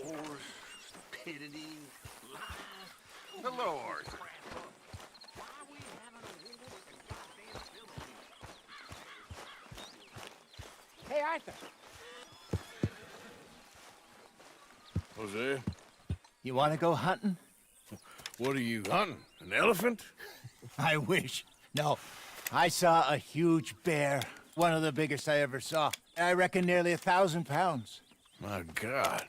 stupidity, lies. Hello, Arthur. Hey, Arthur. Jose, You want to go hunting? what are you hunting? An elephant? I wish. No, I saw a huge bear. One of the biggest I ever saw. I reckon nearly 1,000 pounds. My God.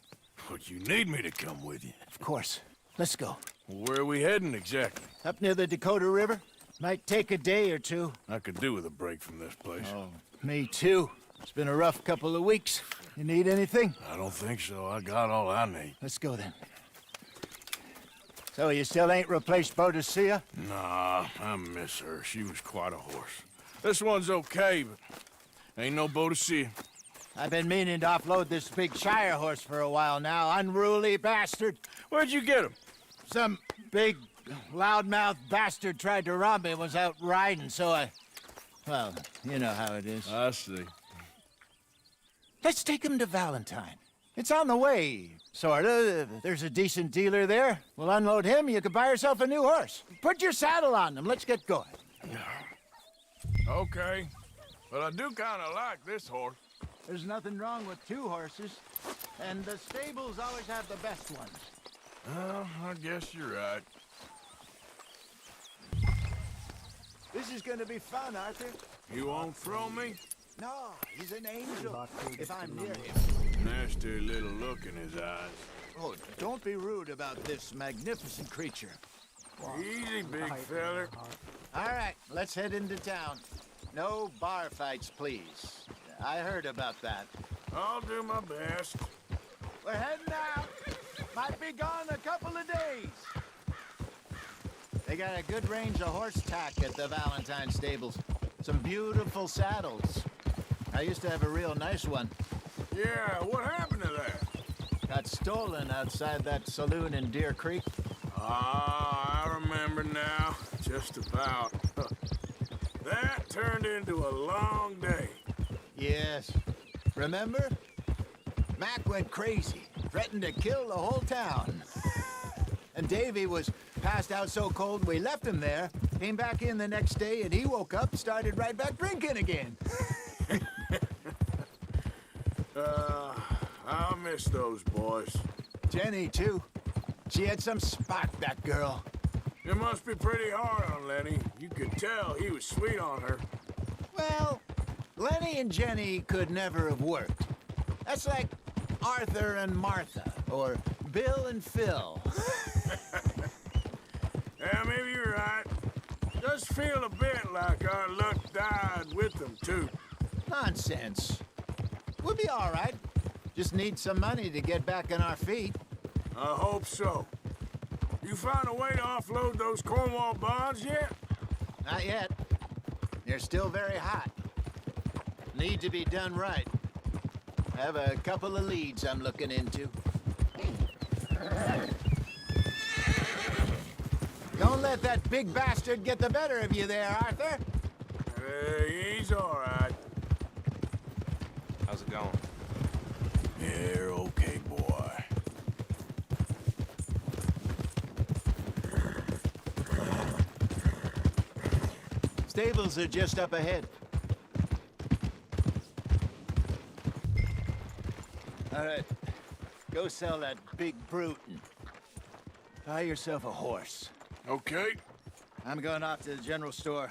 But you need me to come with you. Of course. Let's go. Where are we heading exactly? Up near the Dakota River. Might take a day or two. I could do with a break from this place. Oh, me too. It's been a rough couple of weeks. You need anything? I don't think so. I got all I need. Let's go then. So you still ain't replaced Boadicea? Nah, I miss her. She was quite a horse. This one's okay, but ain't no Boadicea. I've been meaning to offload this big Shire horse for a while now. Unruly bastard. Where'd you get him? Some big, loudmouth bastard tried to rob me and was out riding, so I... Well, you know how it is. I see. Let's take him to Valentine. It's on the way, sorta. There's a decent dealer there. We'll unload him, you can buy yourself a new horse. Put your saddle on him, let's get going. Okay. But I do kind of like this horse. There's nothing wrong with two horses, and the stables always have the best ones. Well, I guess you're right. This is gonna be fun, Arthur. You won't throw me? No, he's an angel, if I'm near him. Nasty little look in his eyes. Oh, don't be rude about this magnificent creature. Easy, big feller. All right, let's head into town. No bar fights, please. I heard about that. I'll do my best. We're heading out. Might be gone a couple of days. They got a good range of horse tack at the Valentine stables. Some beautiful saddles. I used to have a real nice one. Yeah, what happened to that? Got stolen outside that saloon in Deer Creek. Ah, I remember now. Just about. That turned into a long day. Yes. Remember? Mac went crazy, threatened to kill the whole town. And Davy was passed out so cold we left him there, came back in the next day, and he woke up, started right back drinking again. I'll miss those boys. Jenny, too. She had some spot, that girl. It must be pretty hard on Lenny. You could tell he was sweet on her. Well, Lenny and Jenny could never have worked. That's like Arthur and Martha, or Bill and Phil. Yeah, maybe you're right. Does feel a bit like our luck died with them, too. Nonsense. We'll be all right. Just need some money to get back on our feet. I hope so. You find a way to offload those Cornwall bonds yet? Not yet. They're still very hot. Need to be done right. I have a couple of leads I'm looking into. Don't let that big bastard get the better of you there, Arthur. He's all right. How's it going? Yeah, okay, boy. Stables are just up ahead. All right, go sell that big brute and buy yourself a horse. Okay. I'm going off to the general store.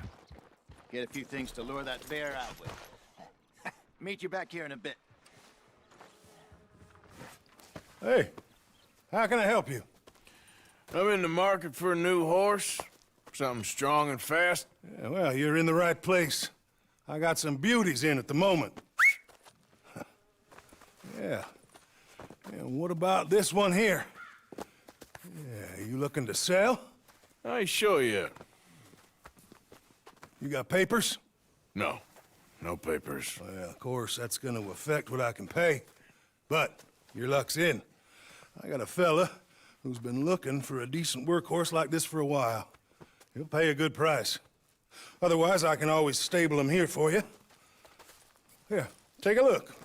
Get a few things to lure that bear out with. Meet you back here in a bit. Hey, how can I help you? I'm in the market for a new horse. Something strong and fast. Yeah, well, you're in the right place. I got some beauties in at the moment. Yeah. And what about this one here? Yeah, you looking to sell? I ain't sure yet. You got papers? No. No papers. Well, of course, that's gonna affect what I can pay. But your luck's in. I got a fella who's been looking for a decent workhorse like this for a while. He'll pay a good price. Otherwise, I can always stable him here for you. Here, take a look.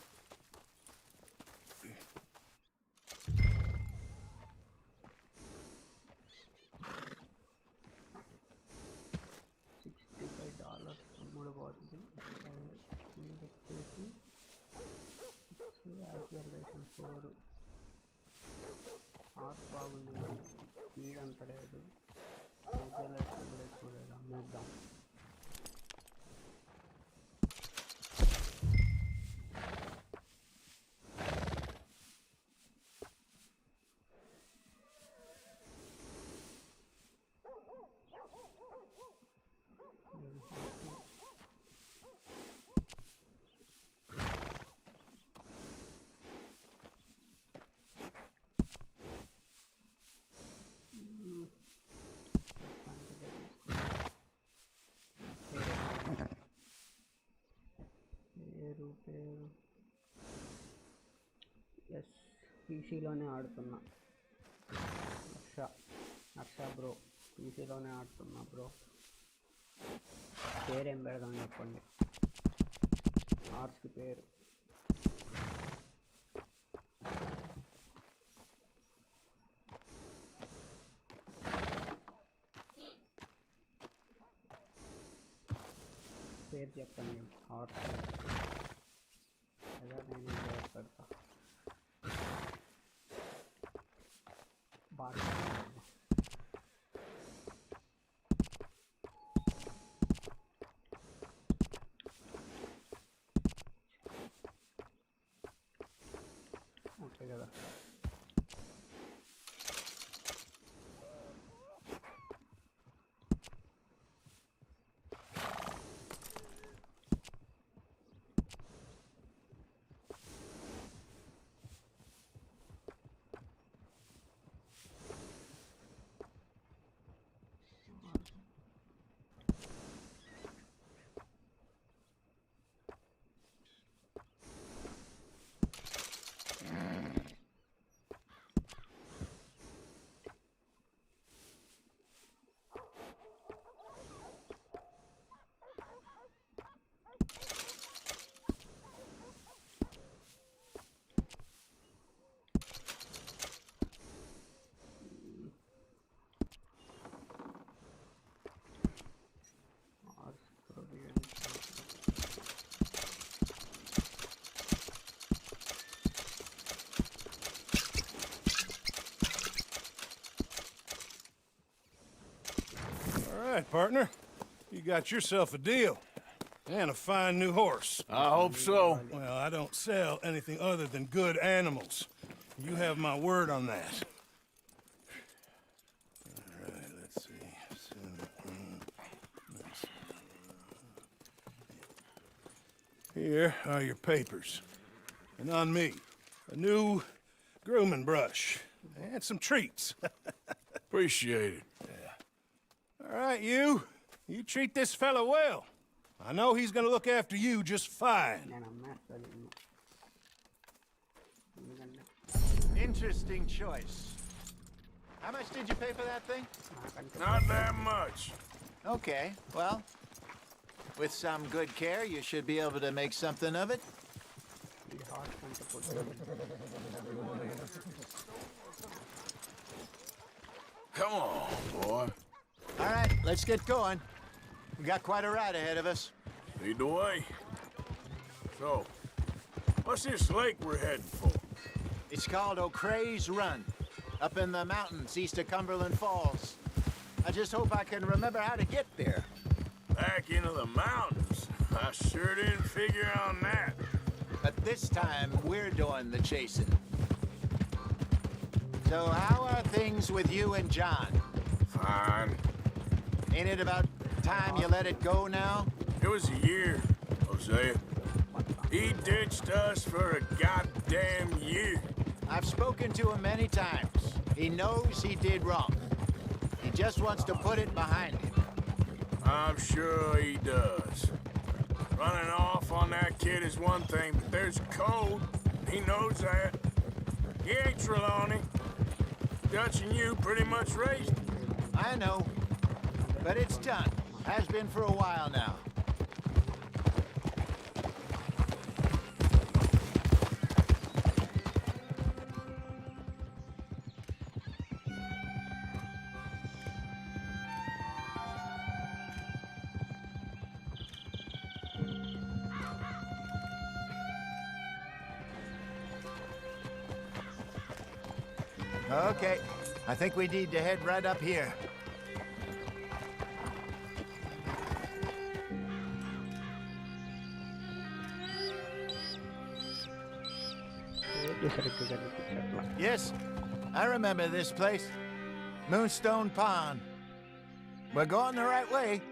Generation 4 heart బాగుంది, speed అంత లేదు, ఎక్కువ లేదు. అమ్మేద్దాం. పేరు yes పీసీలోనే ఆడుతున్నా. Harsha bro, పీసీలోనే ఆడుతున్నా bro. పేరేం పెడదాం చెప్పండి, ఆర్ట్స్కి పేరు. పేరు చెప్పండి, ఆర్ట్స్. అలా నేను పేరు పెడతా. బాగా ఓకే కదా. All right, partner. You got yourself a deal. And a fine new horse. I hope so. Well, I don't sell anything other than good animals. You have my word on that. All right, let's see. Here are your papers. And on me, a new grooming brush. And some treats. Appreciate it. All right, you treat this fella well. I know he's gonna look after you just fine. నేను అమ్మేస్తాను. ఎందుకంటే Interesting choice. How much did you pay for that thing? నాకంటే Not that much. Okay, well, with some good care, you should be able to make something of it. ఈ heart కంటే పొద్దున Come on, boy. All right, let's get going. We got quite a ride ahead of us. Lead the way. So, what's this lake we're heading for? It's called O'Crea's Run, up in the mountains east of Cumberland Falls. I just hope I can remember how to get there. Back into the mountains? I sure didn't figure on that. But this time, we're doing the chasing. So how are things with you and John? Fine. Ain't it about time you let it go now? It was a year, Hosea. He ditched us for a goddamn year. I've spoken to him many times. He knows he did wrong. He just wants to put it behind him. I'm sure he does. Running off on that kid is one thing, but there's code. He knows that. He ain't Trelawney. Dutch and you pretty much raised him. I know. But it's done. Has been for a while now. Okay, I think we need to head right up here. Bisa dikejar lah. Yes, I remember this place. Moonstone Pond. We're going the right way.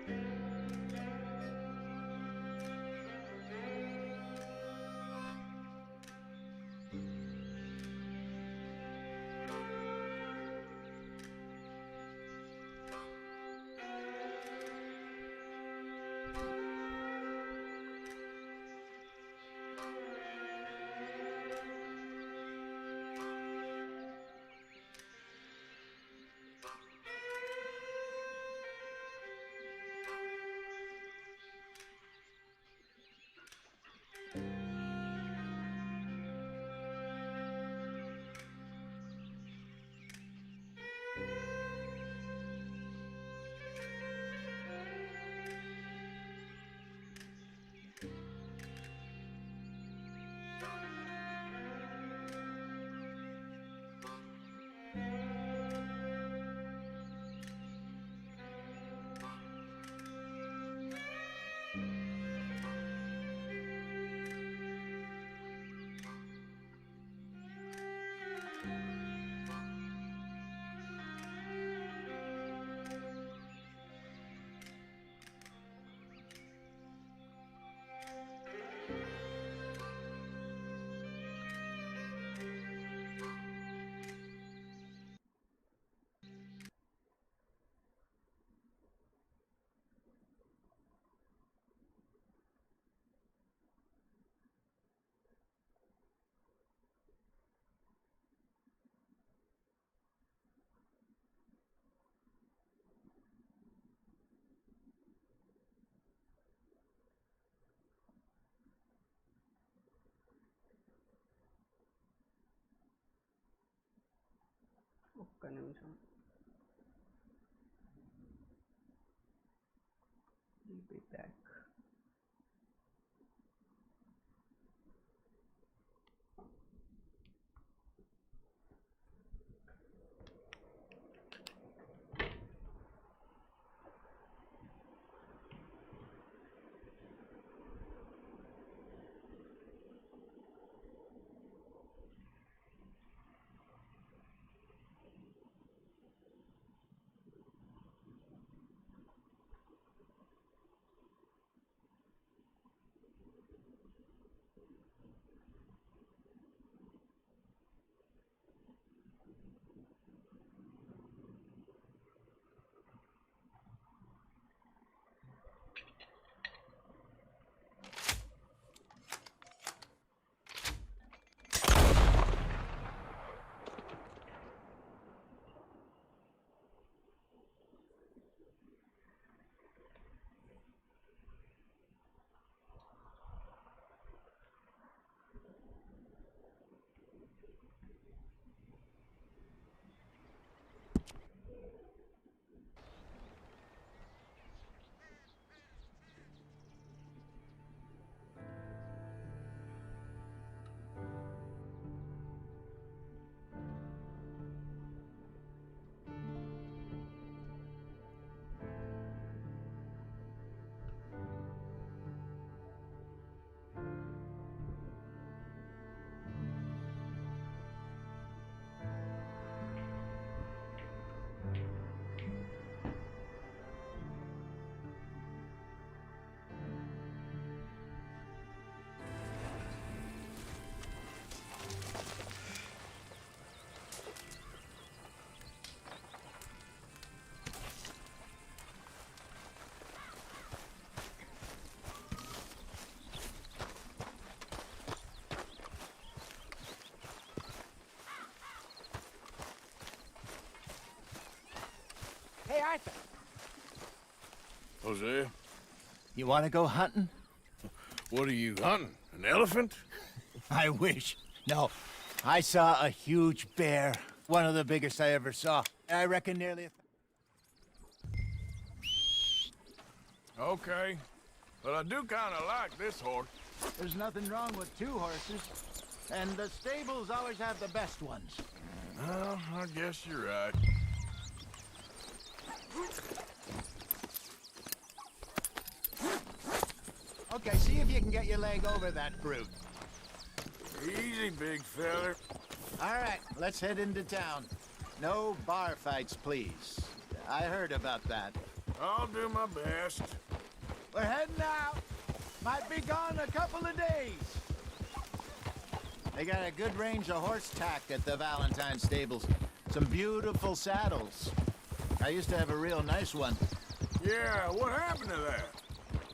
ఒక్క నిమిషం. Be back. Hey, Arthur. Hosea, You want to go hunting? what are you hunting? An elephant? I wish. No, I saw a huge bear. One of the biggest I ever saw. I reckon nearly Okay. But I do kind of like this horse. There's nothing wrong with two horses. And the stables always have the best ones. Well, I guess you're right. Okay, see if you can get your leg over that brute. Easy, big feller. All right, let's head into town. No bar fights, please. I heard about that. I'll do my best. We're heading out. Might be gone a couple of days. They got a good range of horse tack at the Valentine stables. Some beautiful saddles. I used to have a real nice one. Yeah, what happened to that?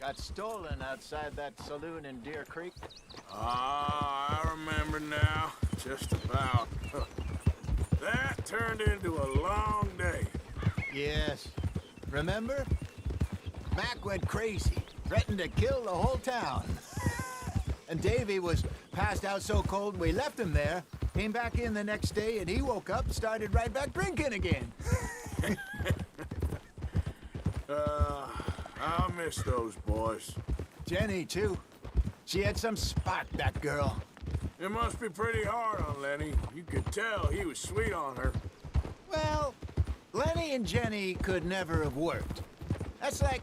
Got stolen outside that saloon in Deer Creek. Ah, I remember now. Just about. That turned into a long day. Yes. Remember? Mac went crazy, threatened to kill the whole town. And Davy was passed out so cold we left him there, came back in the next day, and he woke up, started right back drinking again. I'll miss those boys. Jenny, too. She had some spark, that girl. It must be pretty hard on Lenny. You could tell he was sweet on her. Well, Lenny and Jenny could never have worked. That's like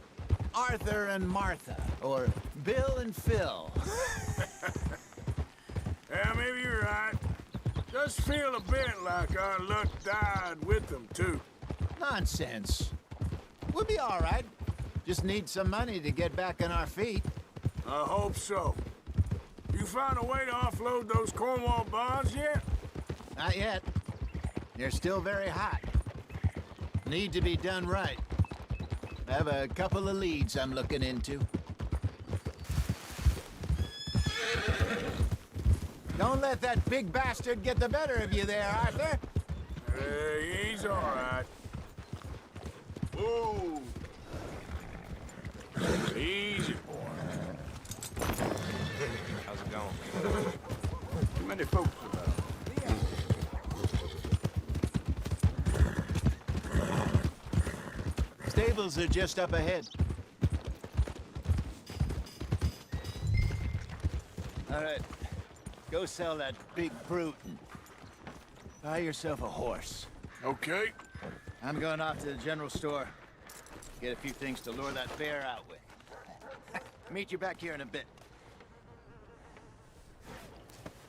Arthur and Martha, or Bill and Phil. Yeah, maybe you're right. Just feel a bit like our luck died with them, too. Nonsense. We'll be all right. Just need some money to get back on our feet. I hope so. You found a way to offload those Cornwall bonds yet? Not yet. They're still very hot. Need to be done right. I have a couple of leads I'm looking into. Don't let that big bastard get the better of you there, Arthur. He's all right. Whoa. Easy, boy. How's it going? Too many folks about. Stables are just up ahead. All right. Go sell that big brute and buy yourself a horse. Okay. I'm going off to the general store. Get a few things to lure that bear out with. Meet you back here in a bit.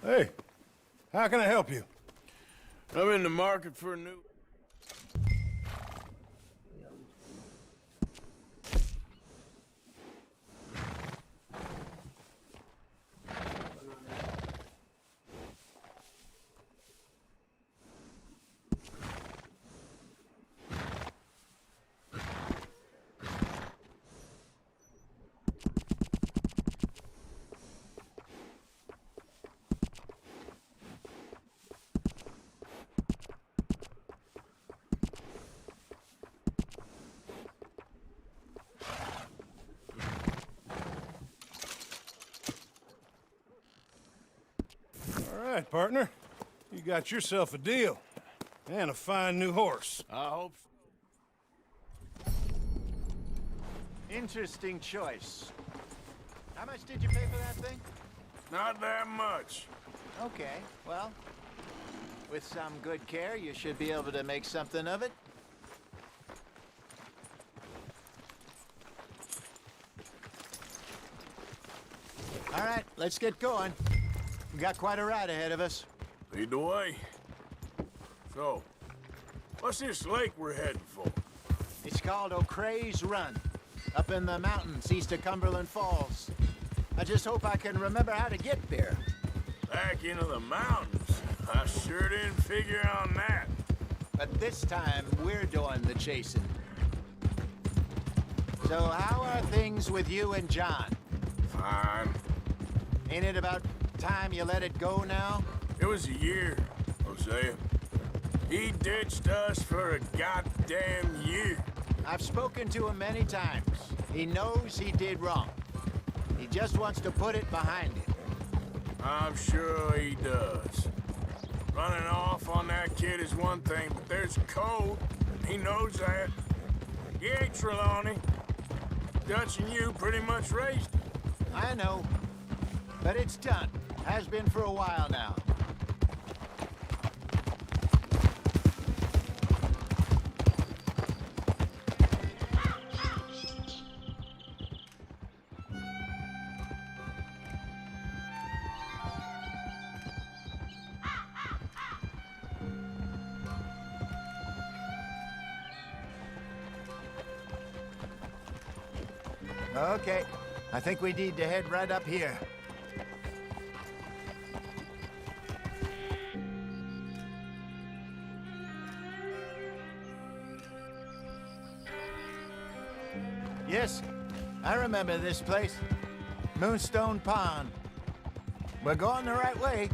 Hey, how can I help you? I'm in the market for a new... All right, partner. You got yourself a deal. And a fine new horse. I hope so. Interesting choice. How much did you pay for that thing? Not that much. Okay, well, with some good care, you should be able to make something of it. All right, let's get going. We got quite a ride ahead of us. Lead the way. So, what's this lake we're heading for? It's called O'Creagh's Run, up in the mountains east of Cumberland Falls. I just hope I can remember how to get there. Back into the mountains? I sure didn't figure on that. But this time, we're doing the chasing. So how are things with you and John? Fine. Ain't it about time you let it go now? It was a year, Hosea. He ditched us for a goddamn year. I've spoken to him many times. He knows he did wrong. He just wants to put it behind him. I'm sure he does. Running off on that kid is one thing, but there's code. He knows that. He ain't Trelawney. Dutch and you pretty much raised him. I know. But it's done. Has been for a while now. Okay, I think we need to head right up here. Yes, I remember this place. Moonstone Pond. We're going the right way.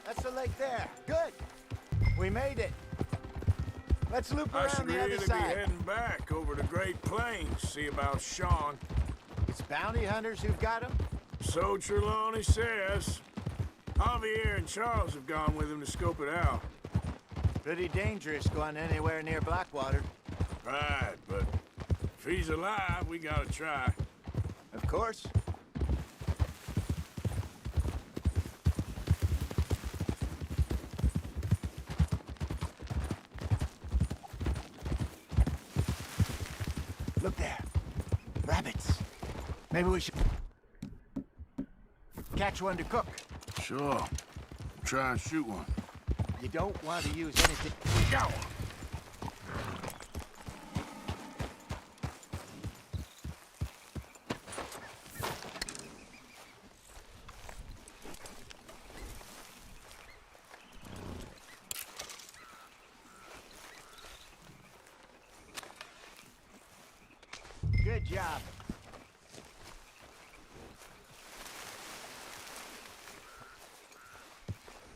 That's the lake there. Good. We made it. Let's loop I around should the really other be side. heading back over the Great Plains, see about Sean. It's bounty hunters who've got him. So Trelawney says. Javier and Charles have gone with him to scope it out. Pretty dangerous going anywhere near Blackwater. Right, but if he's alive, we gotta try. Of course. Look there. Rabbits. Maybe we should catch one to cook. Sure. Try and shoot one. You don't want to use anything. Go! Good job.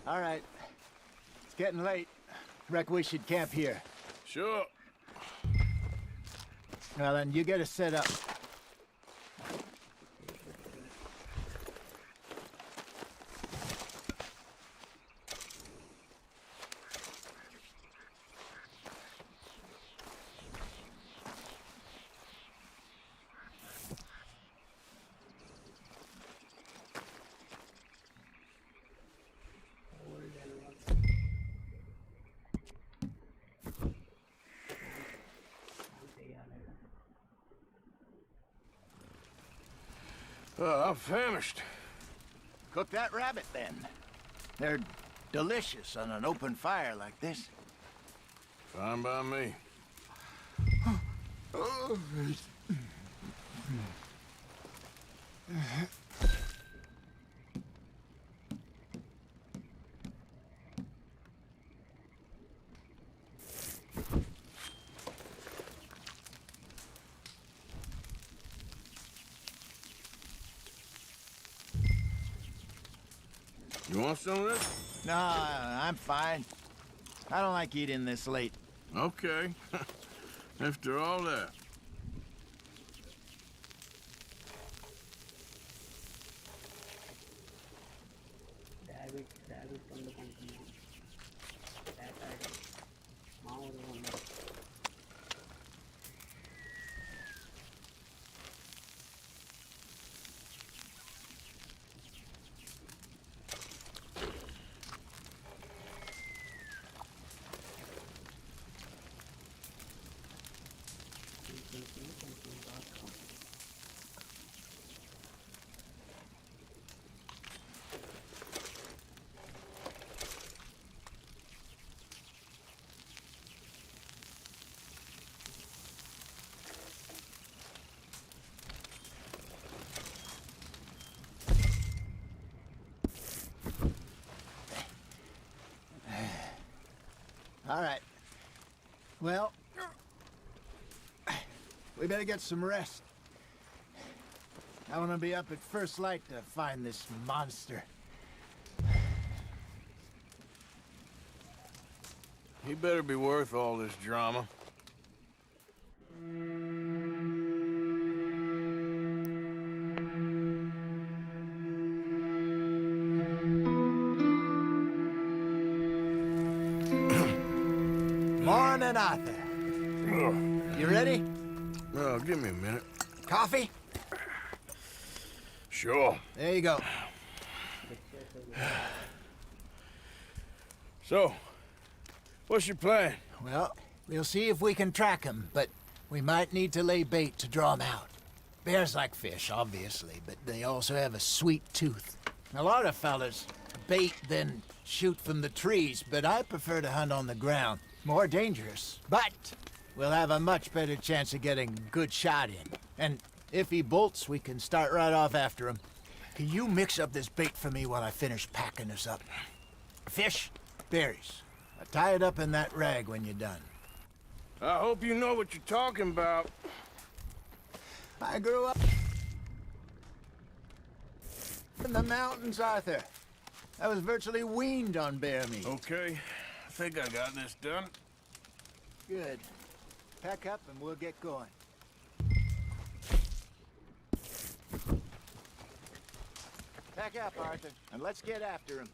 All right. It's getting late. Reckon we should camp here. Sure. Well, then you get us set up. I'm famished. Cook that rabbit, then. They're delicious on an open fire like this. Fine by me. You want some of this? No, I'm fine. I don't like eating this late. Okay. After all that. David from the company. That item. Now the one. All right. Well, we better get some rest. I want to be up at first light to find this monster. He better be worth all this drama. Morning, Arthur. You ready? Well, give me a minute. Coffee? Sure. There you go. So, what's your plan? Well, we'll see if we can track him, but we might need to lay bait to draw him out. Bears like fish, obviously, but they also have a sweet tooth. A lot of fellas bait, then shoot from the trees, but I prefer to hunt on the ground. More dangerous, but we'll have a much better chance of getting a good shot in. And if he bolts, we can start right off after him. Can you mix up this bait for me while I finish packing this up? Fish, berries. Tie it up in that rag when you're done. I hope you know what you're talking about. I grew up in the mountains, Arthur. I was virtually weaned on bear meat. Okay, I think I got this done. Good. Pack up and we'll get going. Pack up, Arthur, and let's get after him.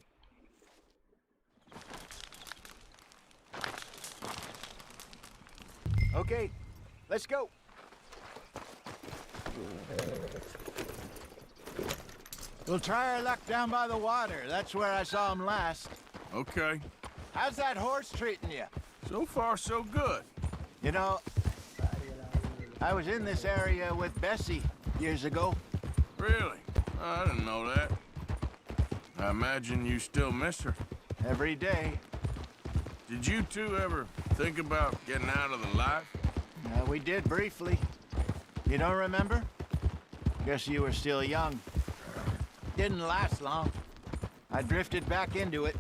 Okay, let's go. We'll try our luck down by the water. That's where I saw him last. Okay. How's that horse treating you? So far, so good. You know, I was in this area with Bessie years ago. Really? I didn't know that. I imagine you still miss her. Every day. Did you two ever think about getting out of the life? We did briefly. You don't remember? Guess you were still young. Didn't last long. I drifted back into it.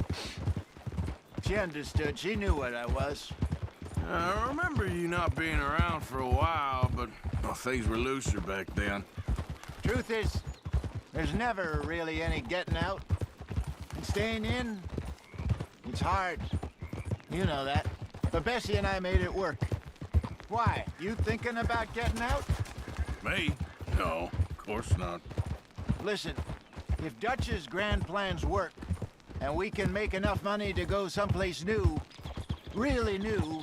She understood. She knew what I was. I remember you not being around for a while, but well, things were looser back then. Truth is, there's never really any getting out. And staying in, it's hard. You know that. But Bessie and I made it work. Why? You thinking about getting out? Me? No, of course not. Listen, if Dutch's grand plans work, and we can make enough money to go someplace new, really new,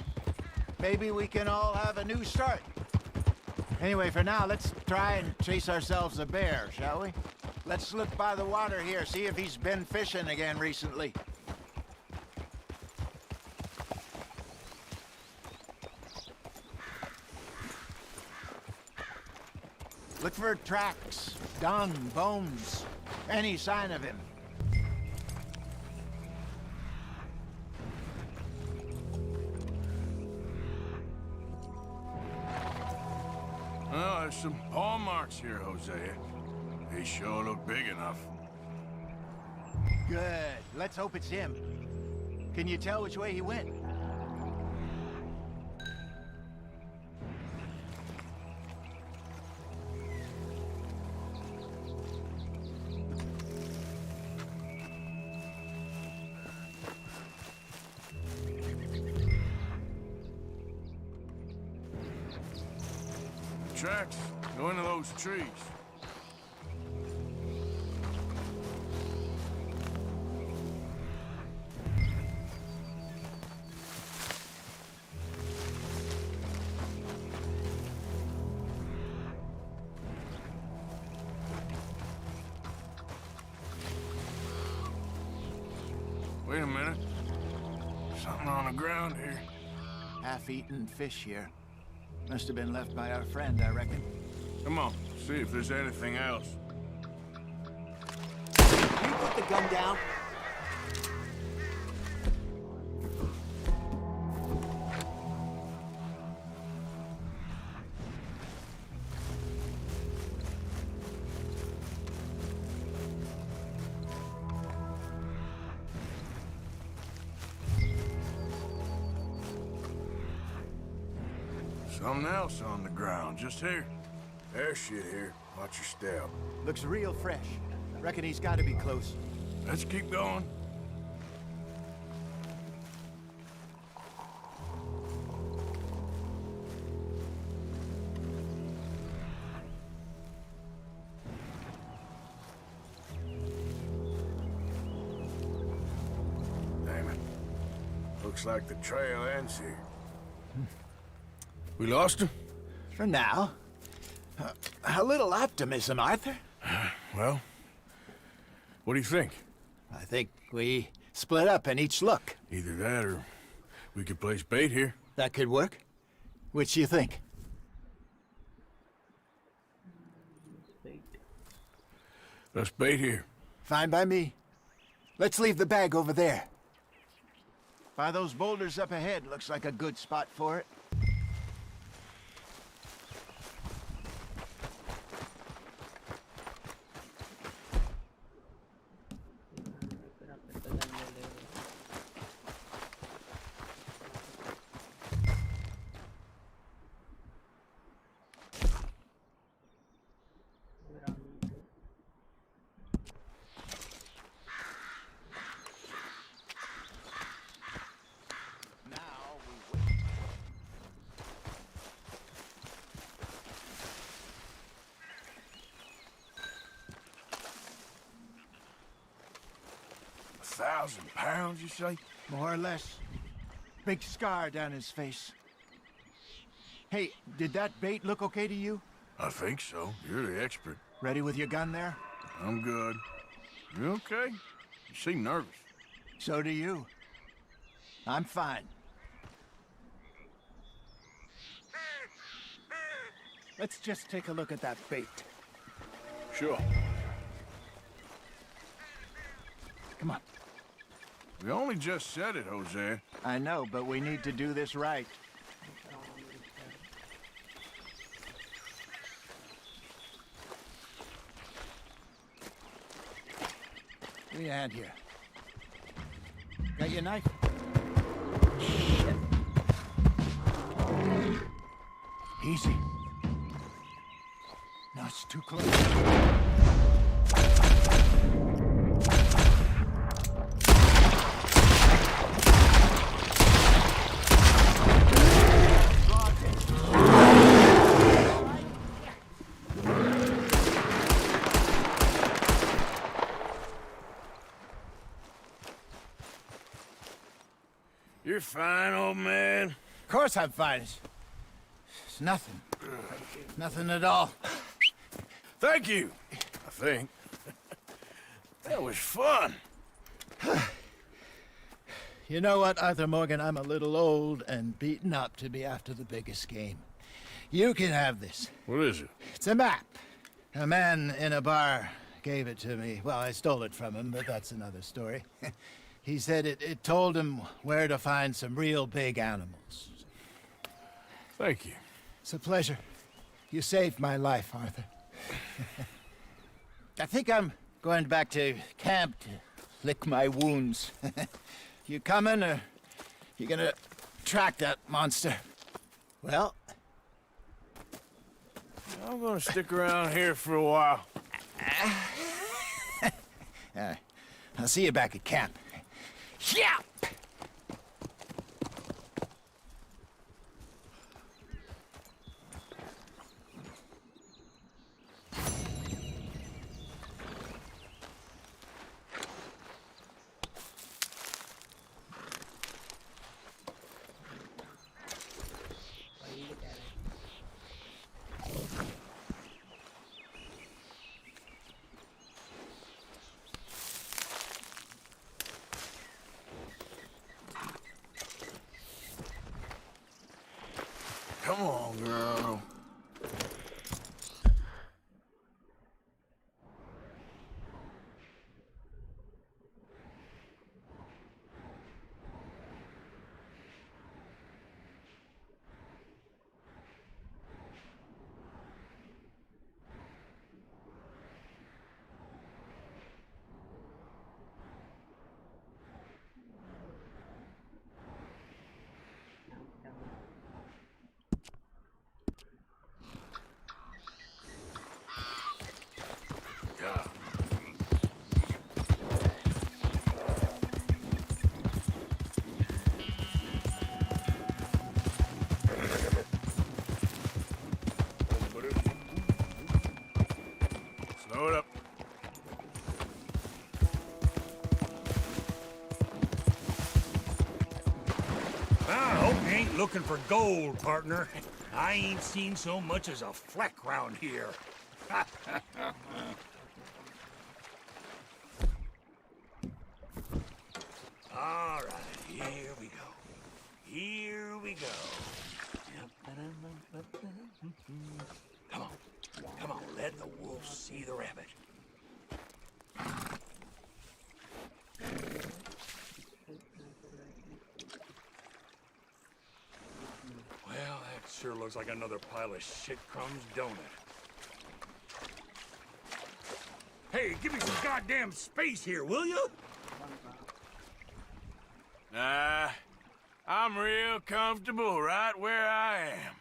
maybe we can all have a new start. Anyway, for now, let's try and chase ourselves a bear, shall we? Let's look by the water here, see if he's been fishing again recently. Look for tracks, dung, bones, any sign of him. Well, there's some paw marks here, Hosea. They sure look big enough. Good. Let's hope it's him. Can you tell which way he went? Tracks go into those trees. Wait a minute. Something on the ground here. Half-eaten fish here. Must have been left by our friend, I reckon. Come on, see if there's anything else. Can you put the gun down? Something else on the ground, just here. There's shit here. Watch your step. Looks real fresh. Reckon he's got to be close. Let's keep going. Damn it. Looks like the trail ends here. We lost him? For now. A little optimism, Arthur. Well, what do you think? I think we split up and each look. Either that or we could place bait here. That could work. Which you think? Let's bait here. Fine by me. Let's leave the bag over there. By those boulders up ahead, looks like a good spot for it. £1,000, you say? More or less. Big scar down his face. Hey, did that bait look okay to you? I think so. You're the expert. Ready with your gun there? I'm good. You okay? You seem nervous. So do you. I'm fine. Let's just take a look at that bait. Sure. Come on. We only just said it, Jose. I know, but we need to do this right. Give me a hand here. Got your knife? Shit. Easy. No, it's too close. You're fine, old man. Of course I'm fine. It's nothing. Nothing at all. Thank you, I think. That was fun. You know what, Arthur Morgan? I'm a little old and beaten up to be after the biggest game. You can have this. What is it? It's a map. A man in a bar gave it to me. Well, I stole it from him, but that's another story. He said it told him where to find some real big animals. Thank you. It's a pleasure. You saved my life, Arthur. I think I'm going back to camp to lick my wounds. You coming, or you gonna track that monster? Well, I'm gonna stick around here for a while. I'll see you back at camp. Yeah! Come on, girl. Slow it up. I hope you ain't looking for gold, partner. I ain't seen so much as a fleck round here. All right, here we go. Here we go. Come on, let the wolf see the rabbit. sure looks like another pile of shit crumbs, don't it? Hey, give me some goddamn space here, will you? Nah, I'm real comfortable right where I am.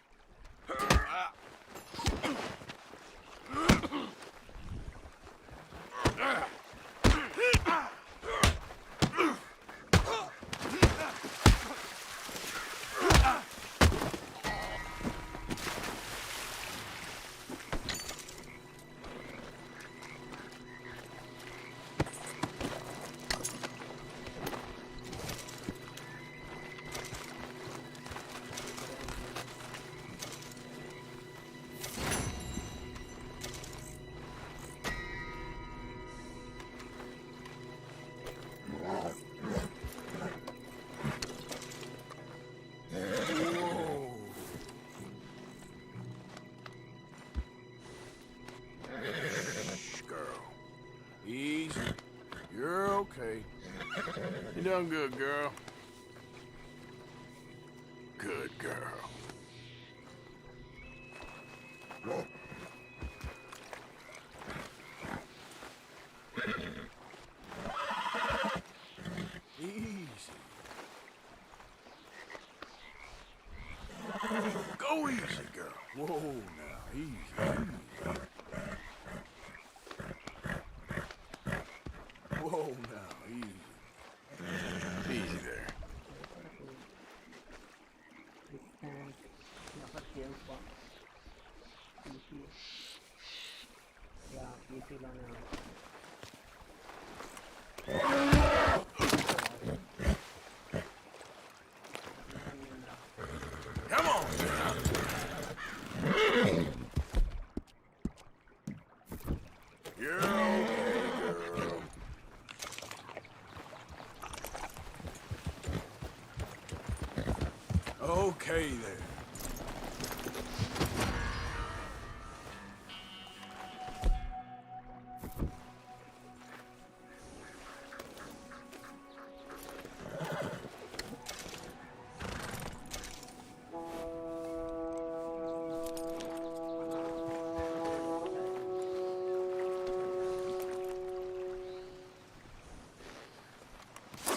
Easy. You're okay. You done good, girl. Good girl. Easy. Go easy, girl. Whoa, now, easy. Whoa, now, easy. Easy there. dapat game pa. PC. Yeah, PC lang na. Come on. You're okay, girl. Okay there.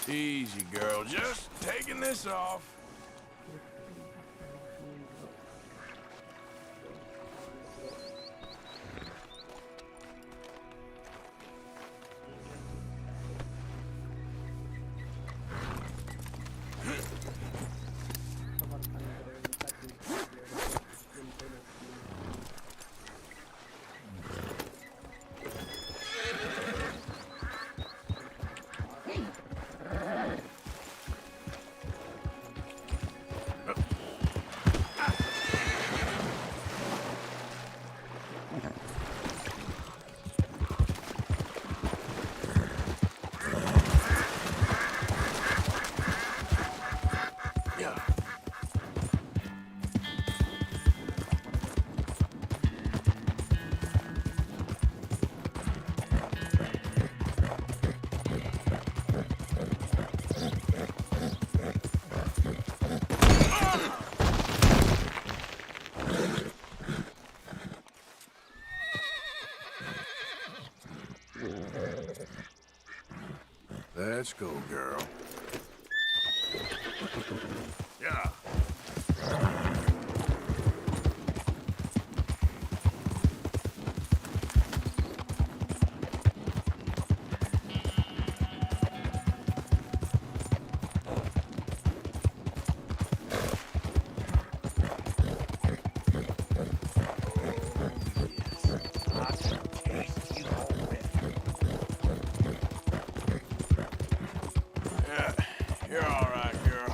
Easy, girl. Just taking this off. Let's go, girl. Yeah. You're all right, girl.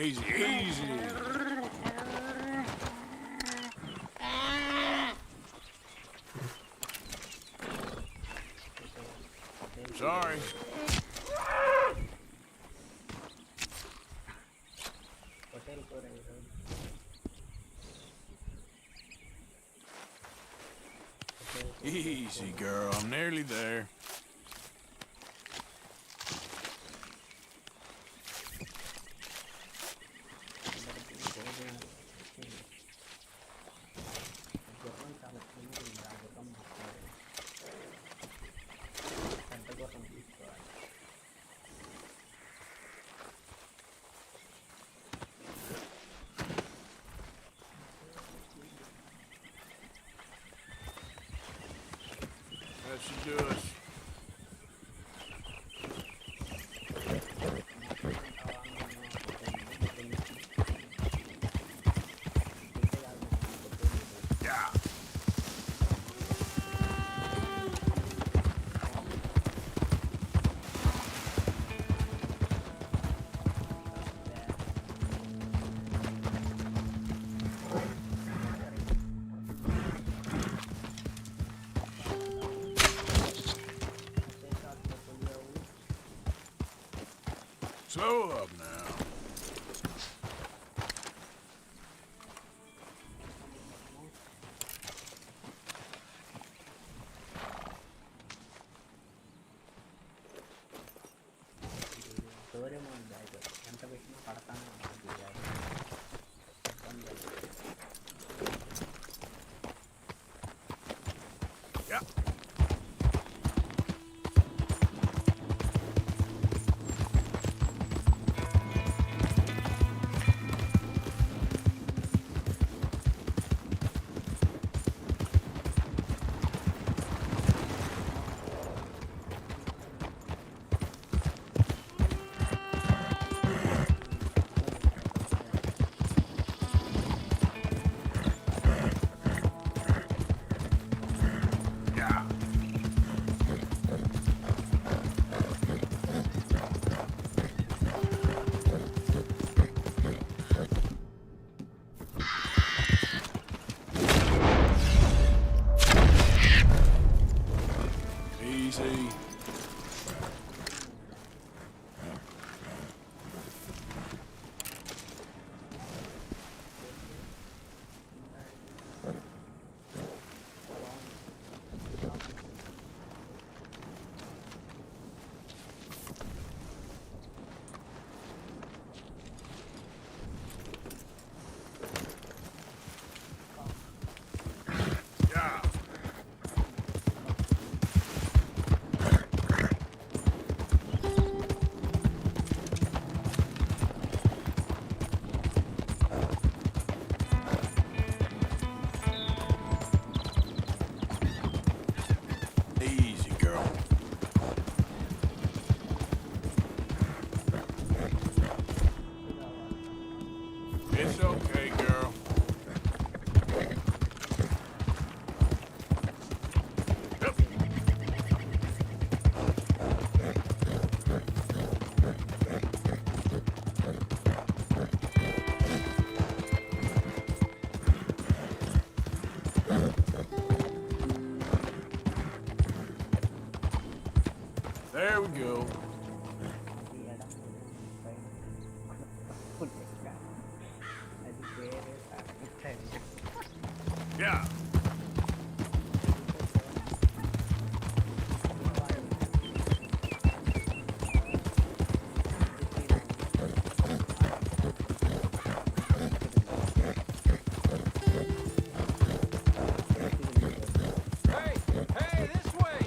Easy, easy. Sorry. hotel ko rin road. Easy, girl. I'm nearly there. That should do us. Yeah. Slow up now. Doraemon bag ఎంత పెట్టినా పడతానే ఉంటుంది bag. Yeah. Yeah. Easy. Yeah. Easy, girl. It's okay, girl. Yep. There we go. Yeah. Hey, this way!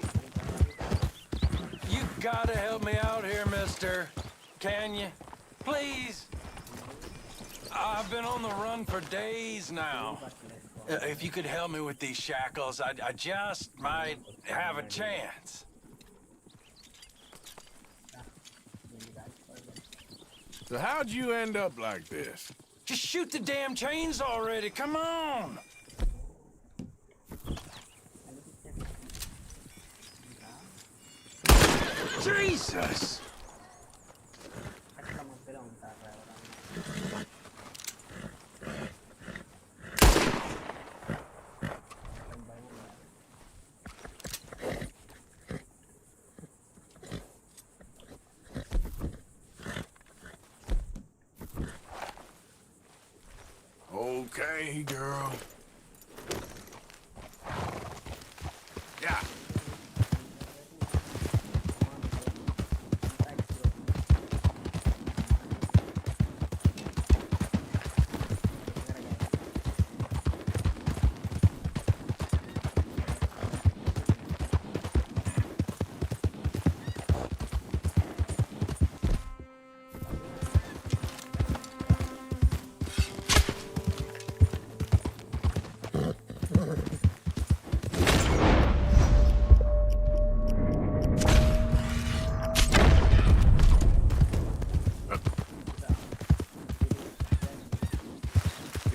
You gotta help me out here, mister. Can you? Please? I've been on the run for days now. If you could help me with these shackles, I just might have a chance. So how'd you end up like this? Just shoot the damn chains already, come on! Jesus! అట్లా మధ్యలో ఉంటారు ఎవరన్నా Okay, girl. Yeah.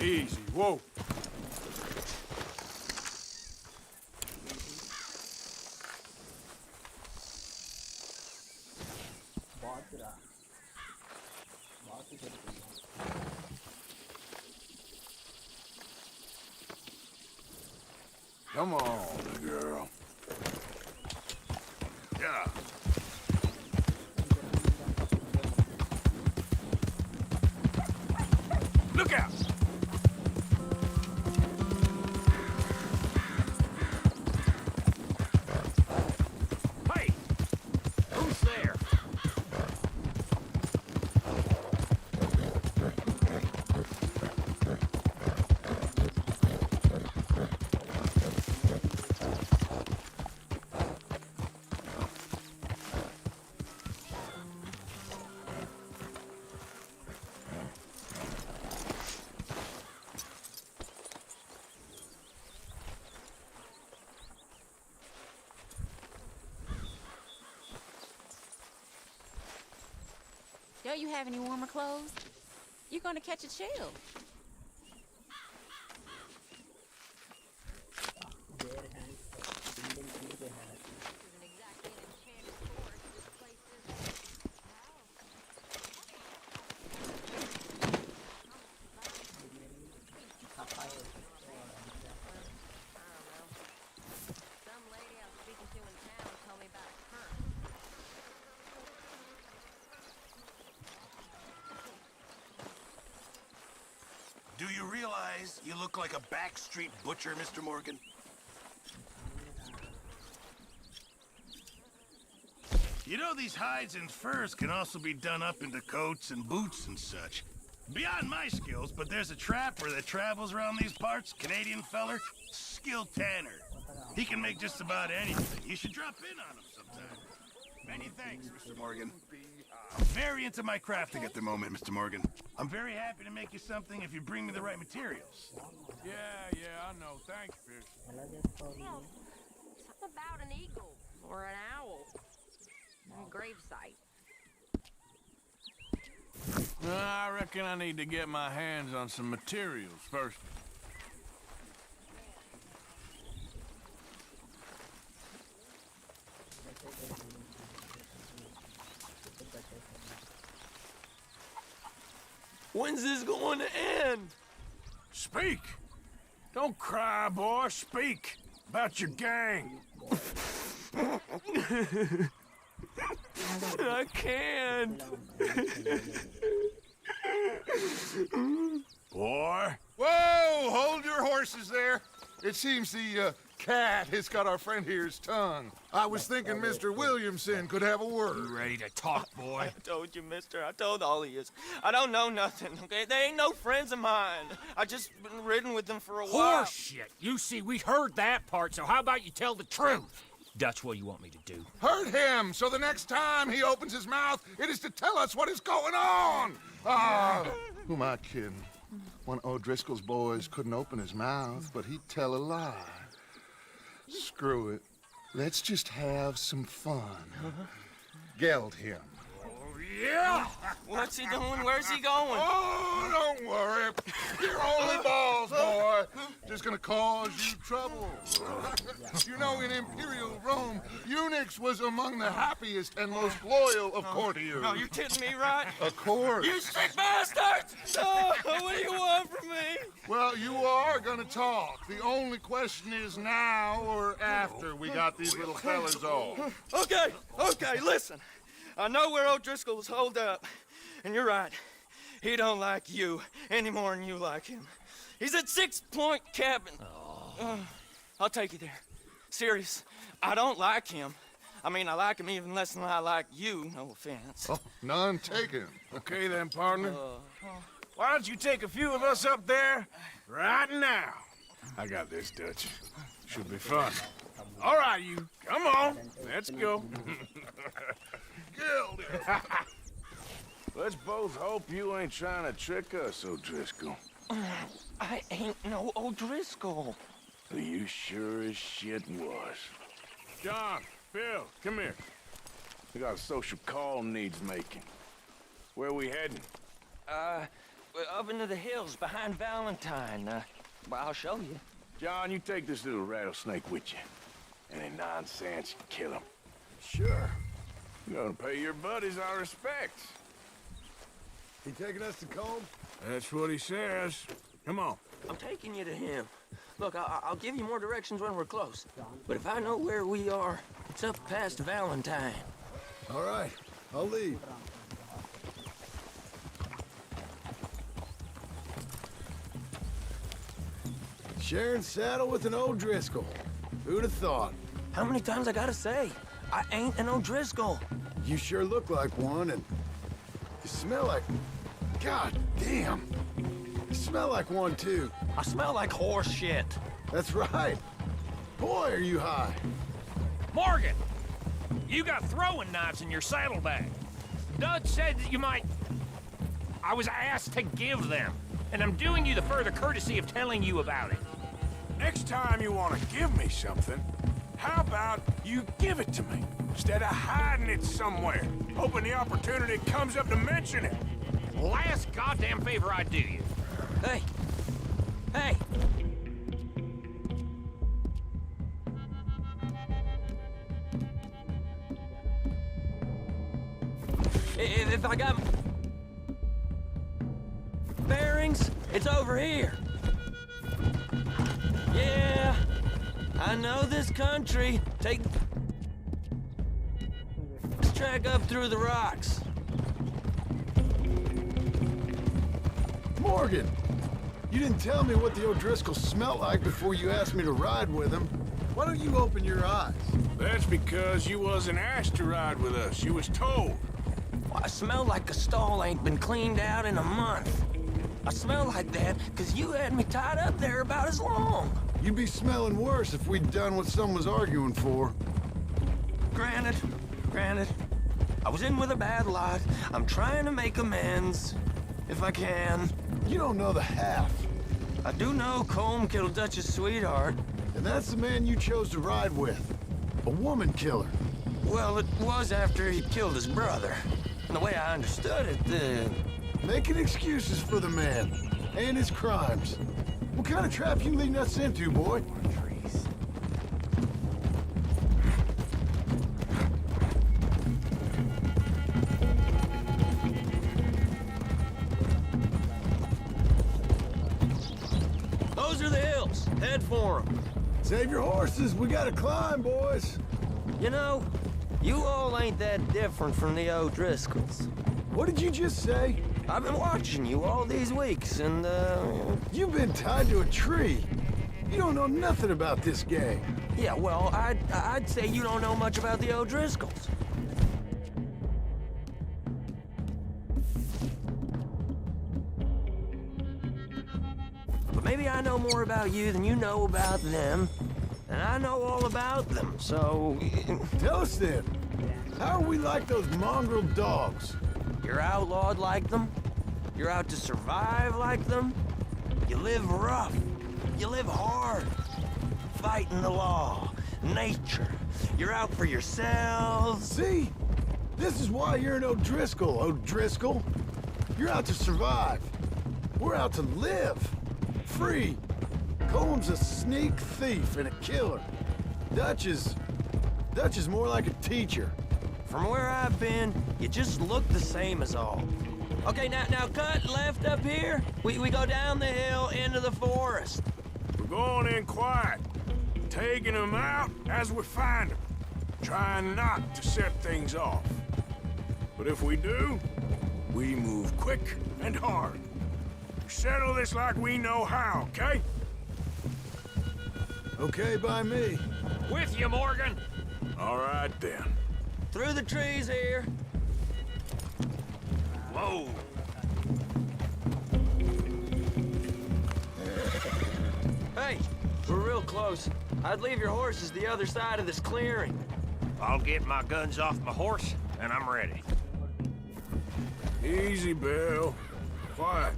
Easy, whoa. Come on, girl. Yeah. Look out! Hey! Who's there? Don't you have any warmer clothes? You're gonna catch a chill. Do you realize you look like a backstreet butcher, Mr. Morgan? You know these hides and furs can also be done up into coats and boots and such. Beyond my skills, but there's a trapper that travels around these parts, Canadian feller, skilled tanner. He can make just about anything. You should drop in on him sometime. Many thanks, Mr. Morgan. I'm very into my crafting at the moment, Mr. Morgan. I'm very happy to make you something if you bring me the right materials. Yeah, I know. Thanks, Fish. Something about an eagle or an owl. A gravesite. I reckon I need to get my hands on some materials first. When's this going to end? Speak! Don't cry, boy. Speak about your gang. I can't. Boy. Whoa! Hold your horses there. It seems the cat has got our friend here's tongue. I was thinking Mr. Williamson could have a word. You ready to talk, boy? I told you, mister. I told all of you. I don't know nothing, okay? They ain't no friends of mine. I just been ridden with them for a while. Horseshit! You see, we heard that part, so how about you tell the truth? That's what you want me to do. Hurt him, so the next time he opens his mouth, it is to tell us what is going on. Who am I kidding? One of O'Driscoll's boys couldn't open his mouth, but he'd tell a lie. Screw it. Let's just have some fun. Geld him. Yeah! What's he doing? Where's he going? Oh, don't worry. You're only balls, boy. Just gonna cause you trouble. You know, in Imperial Rome, eunuchs was among the happiest and most loyal of courtiers. No, you're kidding me, right? Of course. You sick bastards! No, what do you want from me? Well, you are gonna talk. The only question is now or after we got these little fellas off. Okay, listen. I know where O'Driscoll was holed up, and you're right. He don't like you any more than you like him. He's at 6 Point Cabin. I'll take you there. Serious, I don't like him. I mean, I like him even less than I like you, no offense. Oh, none taken. Okay then, partner. Why don't you take a few of us up there right now? I got this, Dutch. Should be fun. All right, you. Come on. Let's go. Gildy. Let's both hope you ain't trying to trick us, O'Driscoll. I ain't no O'Driscoll. You sure as shit was. John, Phil, come here. We got a social call needs making. Where we heading? Up into the hills behind Valentine. Well, I'll show you. John, you take this little rattlesnake with you. Any nonsense, you kill him. Sure. You're gonna pay your buddies our respects. He taking us to Colm? That's what he says. Come on. I'm taking you to him. Look, I'll give you more directions when we're close. But if I know where we are, it's up past Valentine. All right, I'll leave. Sharing saddle with an O'Driscoll. Who'd have thought? How many times I gotta say? I ain't an O'Driscoll. You sure look like one, and you smell like... God damn. You smell like one, too. I smell like horse shit. That's right. Boy, are you high. Morgan! You got throwing knives in your saddlebag. Dud said that you might... I was asked to give them, and I'm doing you the further courtesy of telling you about it. Next time you want to give me something, how about you give it to me, instead of hiding it somewhere, hoping the opportunity comes up to mention it? Last goddamn favor I do you. Hey! Hey! If I got bearings, it's over here. Yeah, I know this country. Take this track up through the rocks. Morgan! You didn't tell me what the O'Driscoll smelled like before you asked me to ride with him. Why don't you open your eyes? That's because you wasn't asked to ride with us. You was told. Well, I smell like a stall ain't been cleaned out in a month. I smell like that because you had me tied up there about as long. You'd be smelling worse if we'd done what someone was arguing for. Granted. I was in with a bad lot. I'm trying to make amends, if I can. You don't know the half. I do know Colm killed Dutch's sweetheart. And that's the man you chose to ride with. A woman killer. Well, it was after he killed his brother. And the way I understood it, Making excuses for the man and his crimes. What kind of trap you leading us into, boy? Those are the hills. Head for them. Save your horses. We gotta climb, boys. You know, you all ain't that different from the O'Driscolls. What did you just say? I've been watching you all these weeks, and, You've been tied to a tree. You don't know nothing about this gang. Yeah, well, I'd say you don't know much about the O'Driscolls. But maybe I know more about you than you know about them. And I know all about them, so... Tell us then. How are we like those mongrel dogs? You're outlawed like them. You're out to survive like them. You live rough. You live hard. Fighting the law. Nature. You're out for yourselves. See? This is why you're an O'Driscoll, O'Driscoll. You're out to survive. We're out to live. Free. Colm's a sneak thief and a killer. Dutch is more like a teacher. From where I've been, you just look the same as all. Okay, now cut left up here. We go down the hill into the forest. We're going in quiet, taking them out as we find them, trying not to set things off. But if we do, we move quick and hard. Settle this like we know how, okay? Okay by me. With you, Morgan. All right, then. Through the trees here. Whoa. Hey, we're real close. I'd leave your horses the other side of this clearing. I'll get my guns off my horse, and I'm ready. Easy, Bill. Quiet.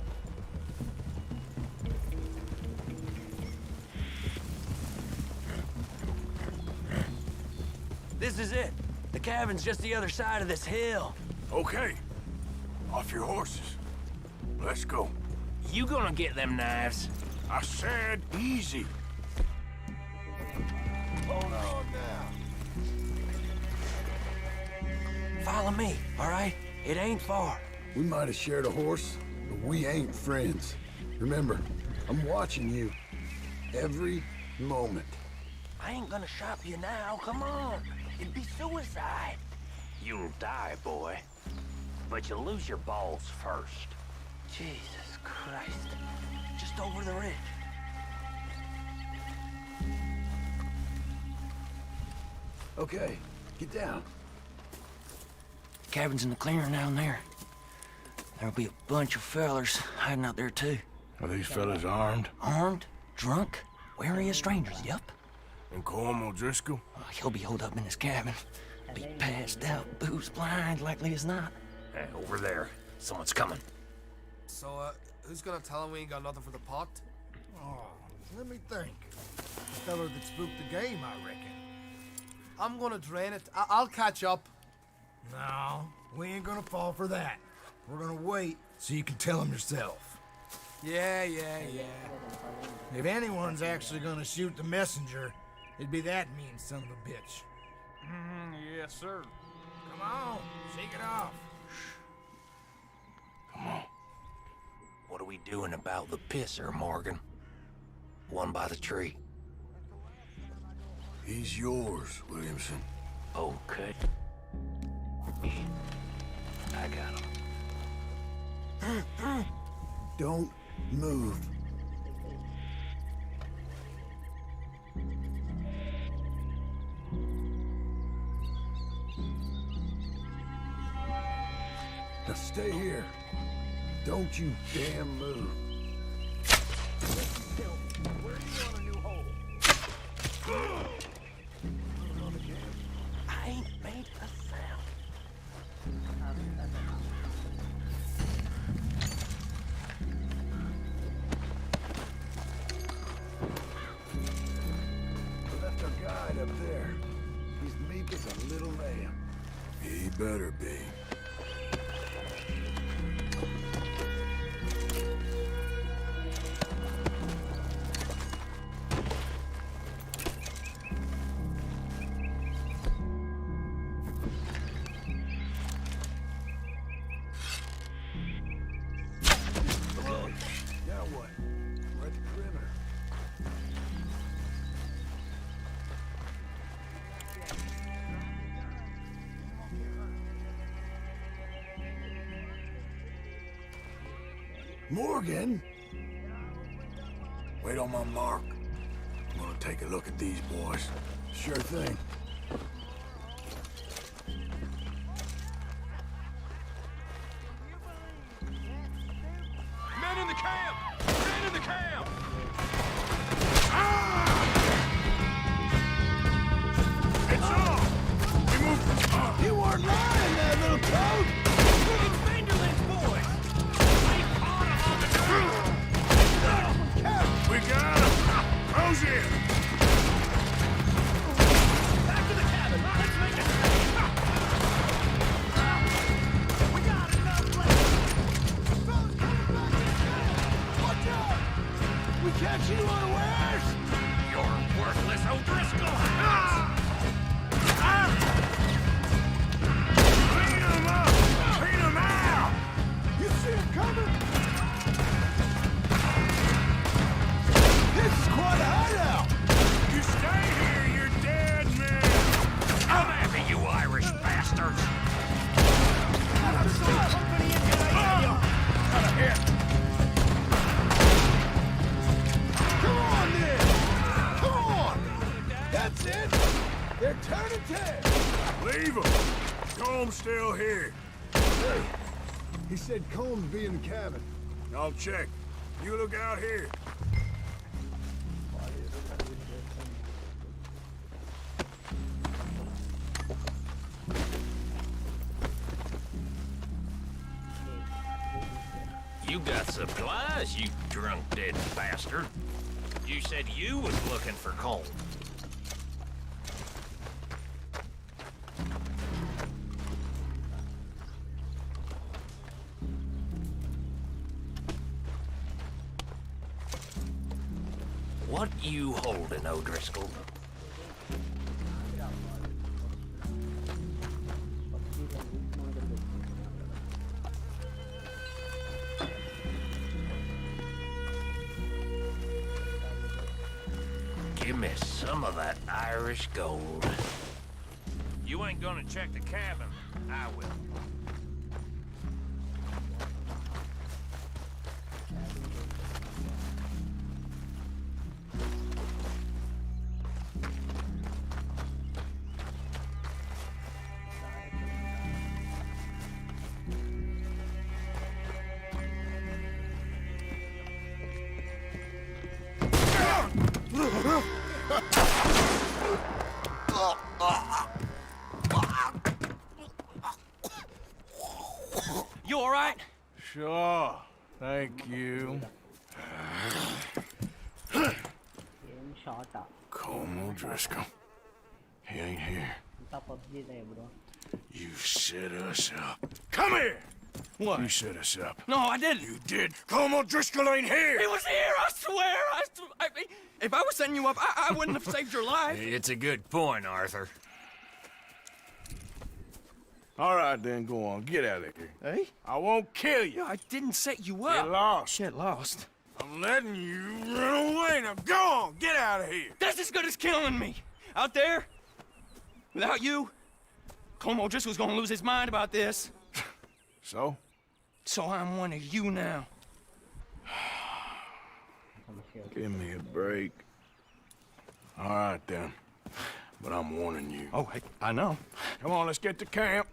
This is it. The cabin's just the other side of this hill. Okay. Off your horses. Let's go. You gonna get them knives? I said easy. Hold on now. Follow me, all right? It ain't far. We might have shared a horse, but we ain't friends. Remember, I'm watching you. Every moment. I ain't gonna shop you now, come on. It'd be suicide. You'll die, boy. But you'll lose your balls first. Jesus Christ. Just over the ridge. Okay, get down. Cabin's in the clearing down there. There'll be a bunch of fellers hiding out there, too. Are these fellas armed? Armed, drunk, wary of strangers, yup. And Corm O'Driscoll? He'll be holed up in his cabin. Be passed out, booze blind, likely as not. Hey, over there. Someone's coming. So, who's gonna tell him we ain't got nothing for the pot? Oh, let me think. The fella that spooked the game, I reckon. I'm gonna drain it. I'll catch up. No, we ain't gonna fall for that. We're gonna wait so you can tell him yourself. Yeah. If anyone's actually gonna shoot the messenger, it'd be that mean son of a bitch. Yes, sir. Come on, shake it off. Come on. What are we doing about the pisser, Morgan? One by the tree. He's yours, Williamson. Okay. I got him. Don't move. Now stay here. Don't you damn move. Where do you want a new hole? I ain't made a sound. We left our guide up there. He's meek as a little lamb. He better be. Now what? We're at the perimeter. Morgan? Wait on my mark. I'm gonna take a look at these boys. Sure thing. Men in the camp! Men in the camp! It's on! We move. You weren't lying, that little toad! It's Vanderlyn's boys! They caught him on the tree! We got him! Close in! Back to the cabin! That's it! They're turning tail! Leave him! Comb's still here. Hey, he said Combs be in the cabin. I'll check. You look out here. You got supplies, you drunk dead bastard. You said you was looking for coal. What you holding, O'Driscoll? Give me some of that Irish gold. You ain't gonna check the cabin. I will. You all right? Sure. Thank you. Colm O'Driscoll. He ain't here. You set us up. Come here! What? You set us up. No, I didn't. You did. Colm O'Driscoll ain't here! He was here, I swear! If I was setting you up, I wouldn't have saved your life. It's a good point, Arthur. All right, then, go on. Get out of here. Hey? I won't kill you. No, I didn't set you up. Get lost. Get lost. I'm letting you run away. Now go on. Get out of here. That's as good as killing me. Out there, without you, Colm O'Driscoll's gonna lose his mind about this. So? So I'm one of you now. Give me a break. All right, then. But I'm warning you. Oh, I know. Come on, let's get to camp.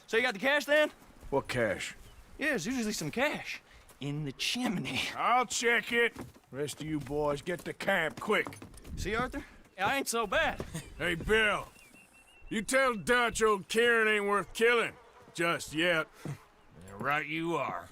So you got the cash then? What cash? Yeah, there's usually some cash in the chimney. I'll check it. Rest of you boys, get to camp, quick. See, Arthur? I ain't so bad. Hey, Bill. You tell Dutch old Kieran ain't worth killing. Just yet. Right you are.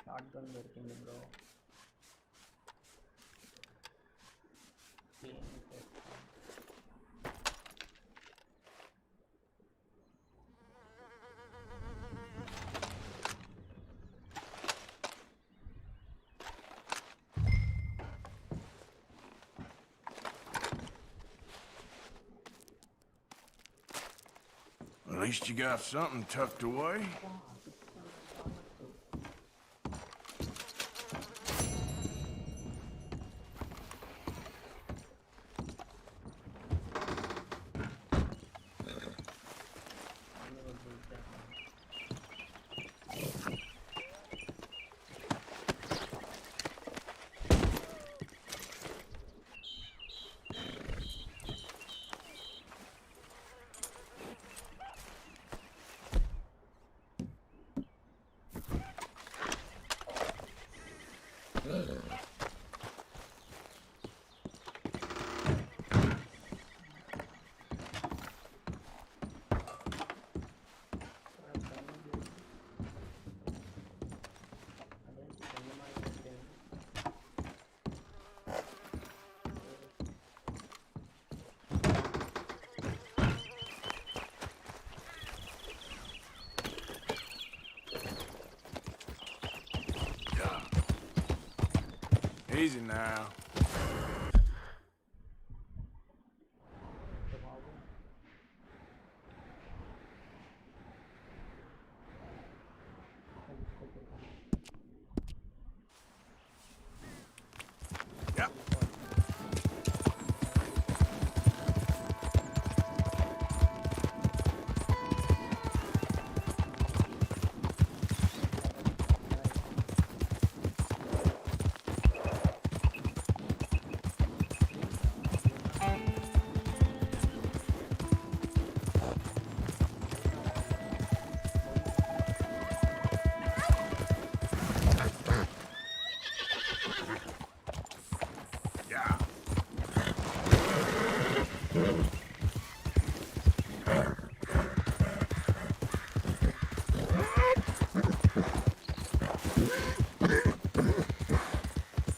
Shotgun దొరికింది bro. least you got something tucked away. Easy now. Yep.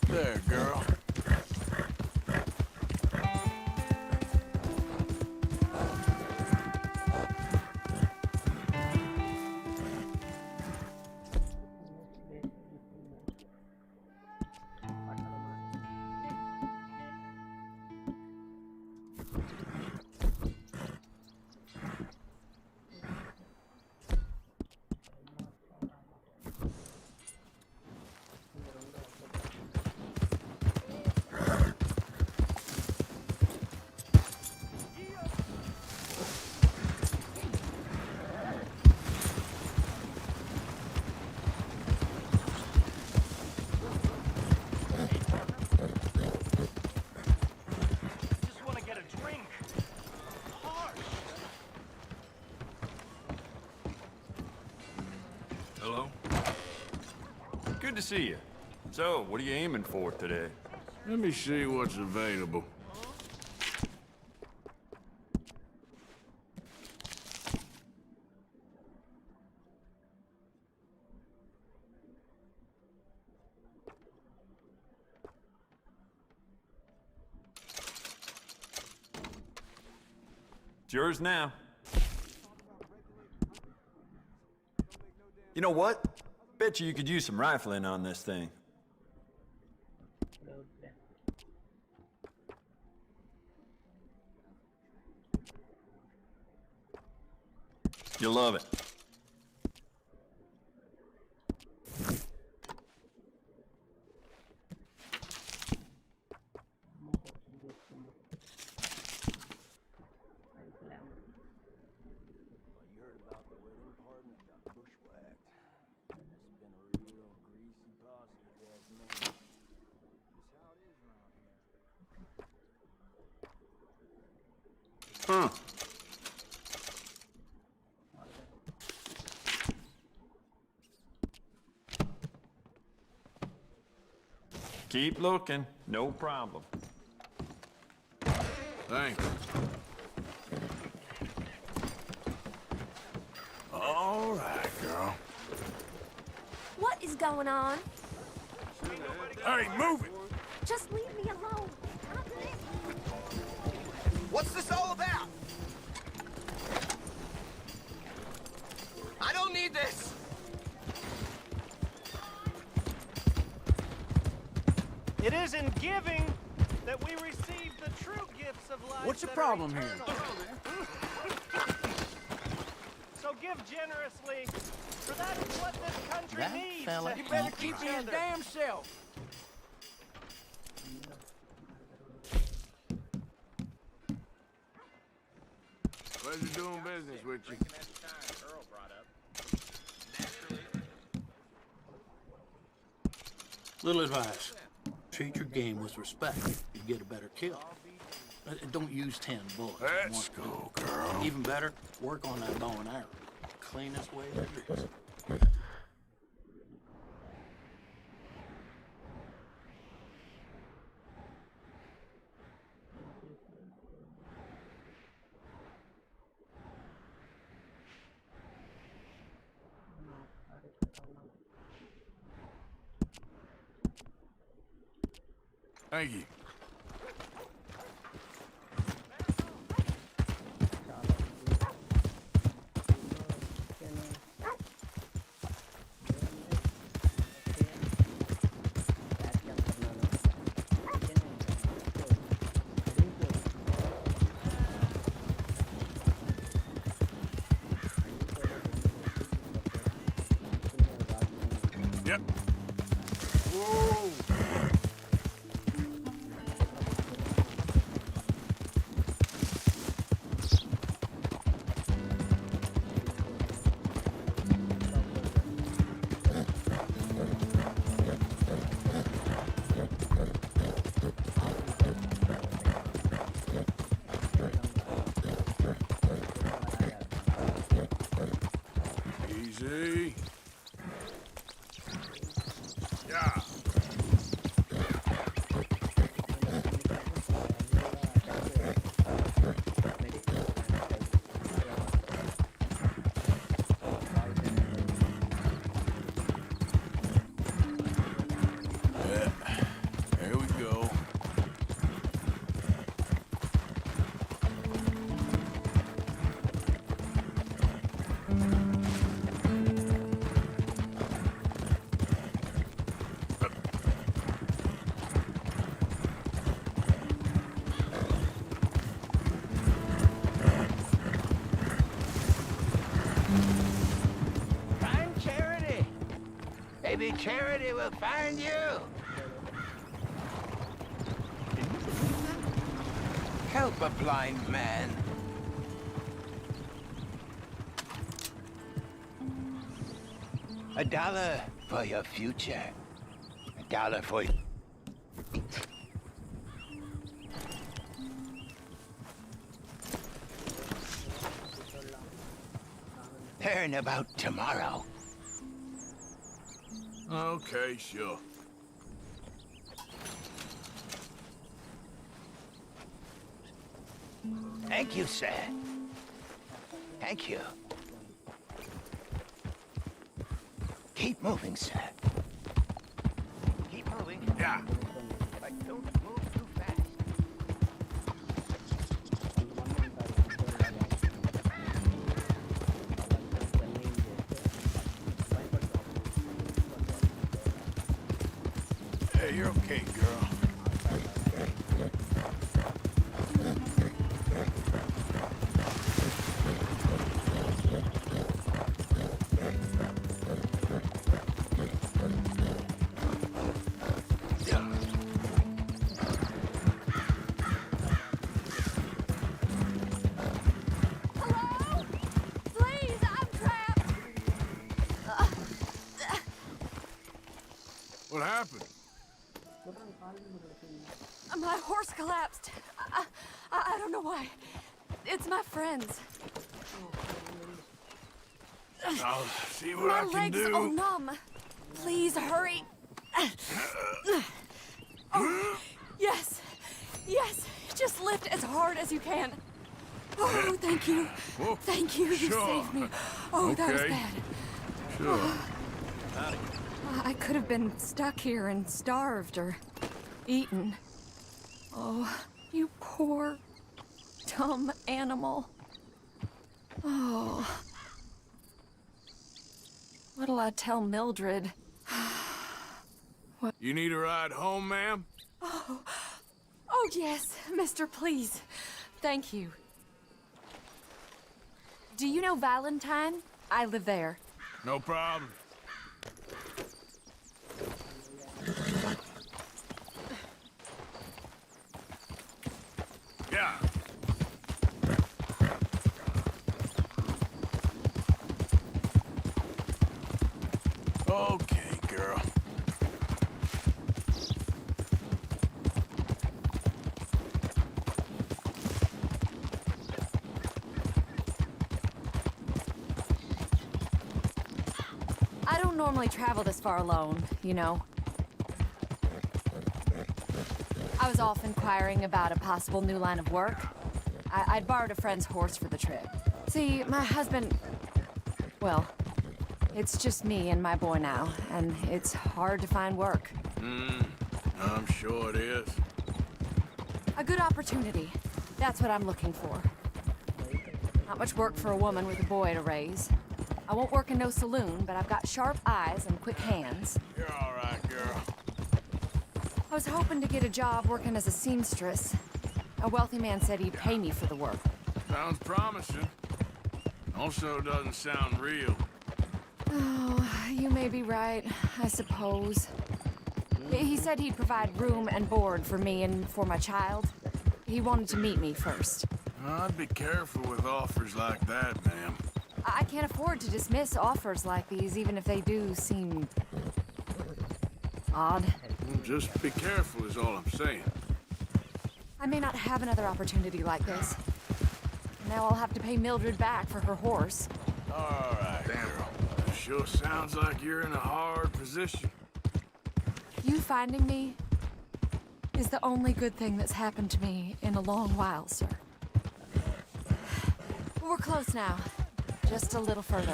There, girl. Hello? Good to see you. So, what are you aiming for today? Let me see what's available. It's yours now. You know what? Bet you could use some rifling on this thing. You'll love it. Huh. Keep looking, no problem. Thanks. All right, girl. What is going on? Hey, move it! Just leave me alone. What's this all about? I don't need this! It is in giving that we receive the true gifts of life. What's the problem here? So give generously, for that is what this country That needs. fella You better keep to his damn self. Pleasure doing business with you. Little advice. Treat your game with respect. You get a better kill. Don't use 10 bullets. Let's go, girl. Even better, work on that bow and arrow. Cleanest way there is. Thank you. Yep. Whoa. Easy. Yeah. There we go. Find Charity. Maybe Charity will find you. Help a blind man. $1 for your future. $1 for... Learn about tomorrow. Okay, sure. Thank you, sir. Thank you. Keep moving, sir. Keep moving. Yeah. But don't move too fast. Hey, you're okay, girl. Hello? Please, I'm trapped. What happened? My horse collapsed. I don't know why. It's my friends. I'll see what My I can legs do. are numb. Please hurry. Oh, yes. Yes. Just lift as hard as you can. Oh, thank you. Whoa. Thank you. You Sure. saved me. Oh, that was Okay. bad. Sure. I could have been stuck here and starved or eaten. Oh, you poor, dumb animal. Oh. What'll I tell Mildred? You need a ride home, ma'am? Oh, yes, mister, please. Thank you. Do you know Valentine? I live there. No problem. Yeah. Okay, girl. I don't normally travel this far alone, you know. I was off inquiring about a possible new line of work. I'd borrowed a friend's horse for the trip. See, my husband... Well, it's just me and my boy now, and it's hard to find work. I'm sure it is. A good opportunity. That's what I'm looking for. Not much work for a woman with a boy to raise. I won't work in no saloon, but I've got sharp eyes and quick hands. You're all right, girl. I was hoping to get a job working as a seamstress. A wealthy man said he'd pay me for the work. Sounds promising. Also doesn't sound real. Oh, you may be right, I suppose. He said he'd provide room and board for me and for my child. He wanted to meet me first. I'd be careful with offers like that, ma'am. I can't afford to dismiss offers like these, even if they do seem... odd. Just be careful is all I'm saying. I may not have another opportunity like this. Now I'll have to pay Mildred back for her horse. All right, girl. Sure sounds like you're in a hard position. You finding me is the only good thing that's happened to me in a long while, sir. We're close now. Just a little further.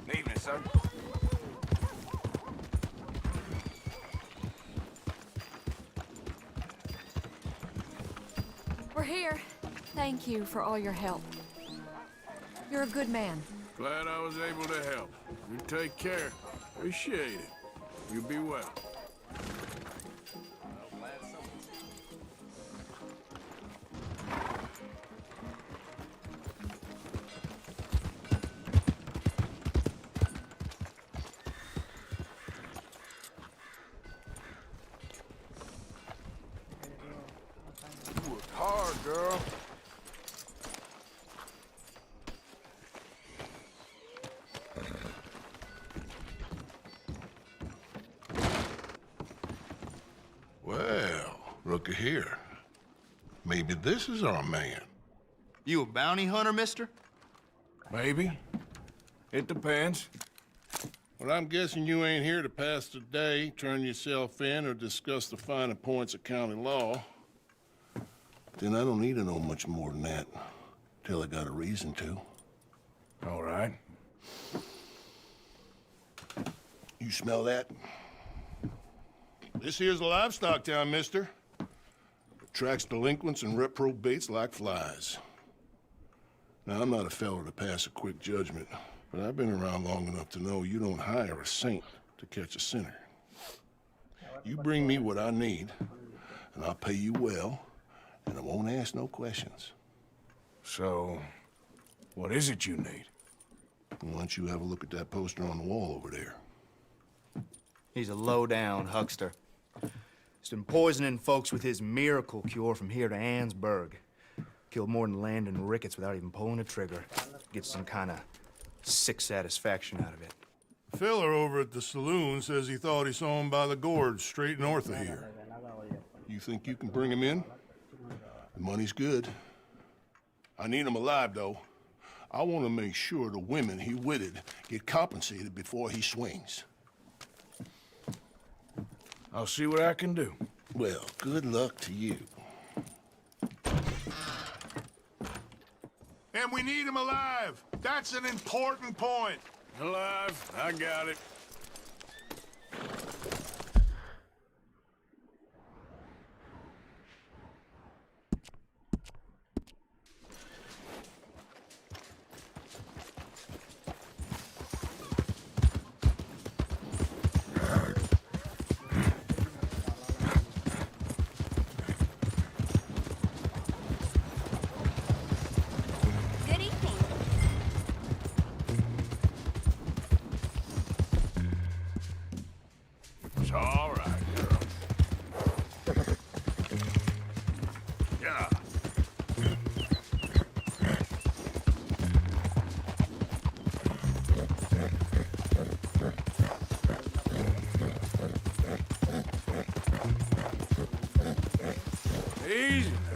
Evening, sir. We're here. Thank you for all your help. You're a good man. Glad I was able to help. You take care. Appreciate it. You be well. You worked hard, girl. Well, looky here. Maybe this is our man. You a bounty hunter, mister? Maybe. It depends. Well, I'm guessing you ain't here to pass the day, turn yourself in, or discuss the finer points of county law. Then I don't need to know much more than that, till I got a reason to. All right. You smell that? This here's a livestock town, mister. Attracts delinquents and reprobates like flies. Now, I'm not a fellow to pass a quick judgment, but I've been around long enough to know you don't hire a saint to catch a sinner. You bring me what I need, and I'll pay you well, and I won't ask no questions. So, what is it you need? Why don't you have a look at that poster on the wall over there? He's a low-down huckster. He's been poisoning folks with his miracle cure from here to Annesburg. Killed more than Landon Ricketts without even pulling a trigger. Gets some kind of sick satisfaction out of it. The fella over at the saloon says he thought he saw him by the gorge straight north of here. You think you can bring him in? The money's good. I need him alive, though. I want to make sure the women he witted get compensated before he swings. I'll see what I can do. Well, good luck to you. And we need him alive. That's an important point. Alive, I got it. It's all right, girl. Yeah. Easy.